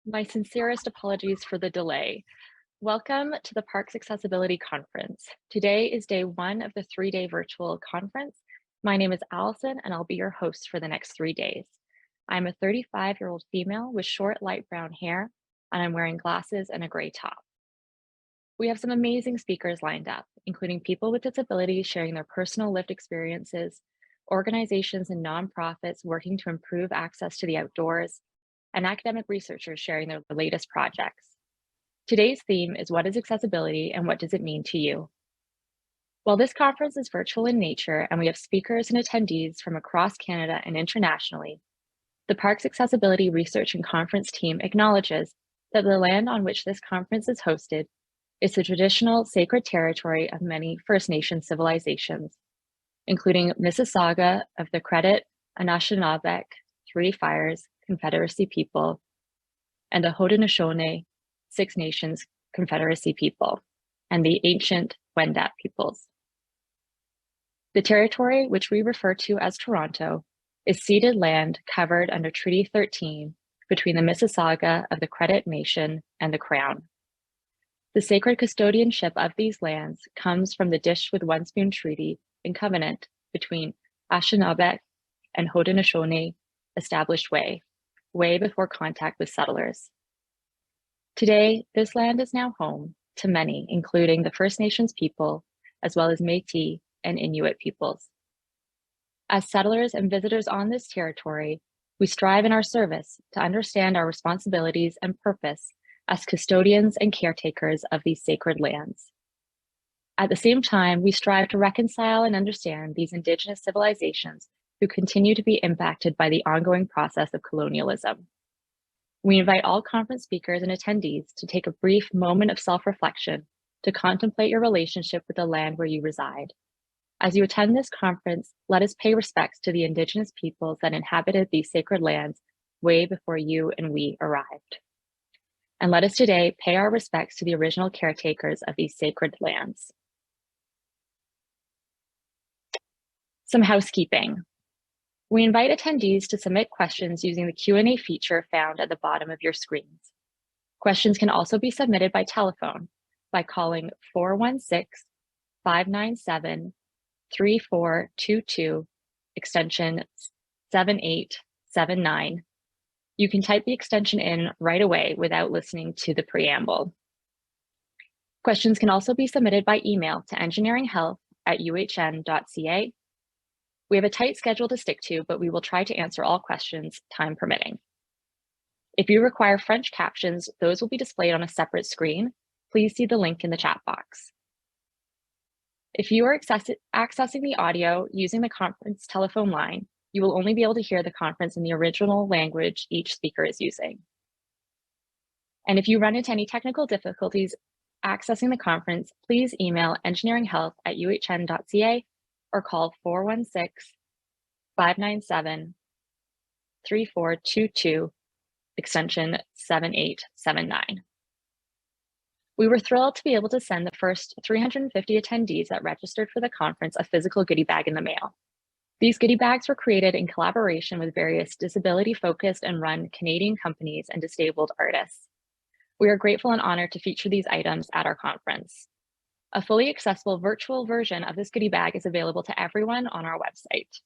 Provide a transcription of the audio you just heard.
My sincerest apologies for the delay. Welcome to the Parks Accessibility Conference. Today is day one of the 3-day virtual conference. My name is Allison, and I'll be your host for the next 3 days. I'm a 35-year-old female with short light brown hair, and I'm wearing glasses and a gray top. We have some amazing speakers lined up, including people with disabilities sharing their personal lived experiences, organizations and nonprofits working to improve access to the outdoors, and academic researchers sharing their latest projects. Today's theme is what is accessibility and what does it mean to you? While this conference is virtual in nature and we have speakers and attendees from across Canada and internationally, the Parks Accessibility Research and Conference team acknowledges that the land on which this conference is hosted is the traditional sacred territory of many First Nation civilizations, including Mississauga of the Credit, Anishinaabe, Three Fires, Confederacy people, and the Haudenosaunee Six Nations Confederacy people, and the ancient Wendat peoples. The territory, which we refer to as Toronto, is ceded land covered under Treaty 13 between the Mississauga of the Credit Nation and the Crown. The sacred custodianship of these lands comes from the Dish with One Spoon Treaty and Covenant between Anishinaabe and Haudenosaunee established way before contact with settlers. Today, this land is now home to many, including the First Nations people, as well as Métis and Inuit peoples. As settlers and visitors on this territory, we strive in our service to understand our responsibilities and purpose as custodians and caretakers of these sacred lands. At the same time, we strive to reconcile and understand these Indigenous civilizations who continue to be impacted by the ongoing process of colonialism. We invite all conference speakers and attendees to take a brief moment of self-reflection to contemplate your relationship with the land where you reside. As you attend this conference, let us pay respects to the Indigenous peoples that inhabited these sacred lands way before you and we arrived. And let us today pay our respects to the original caretakers of these sacred lands. Some housekeeping. We invite attendees to submit questions using the Q&A feature found at the bottom of your screens. Questions can also be submitted by telephone by calling 416-597-3422, extension 7879. You can type the extension in right away without listening to the Questions can also be submitted by email to engineeringhealth@uhn.ca. We have a tight schedule to stick to, but we will try to answer all questions, time permitting. If you require French captions, those will be displayed on a separate screen. Please see the link in the chat box. If you are accessing the audio using the conference telephone line, you will only be able to hear the conference in the original language each speaker is using. And if you run into any technical difficulties accessing the conference, please email engineeringhealth@uhn.ca or call 416-597-3422, extension 7879. We were thrilled to be able to send the first 350 attendees that registered for the conference a physical goodie bag in the mail. These goodie bags were created in collaboration with various disability-focused and run Canadian companies and disabled artists. We are grateful and honored to feature these items at our conference. A fully accessible virtual version of this goodie bag is available to everyone on our website.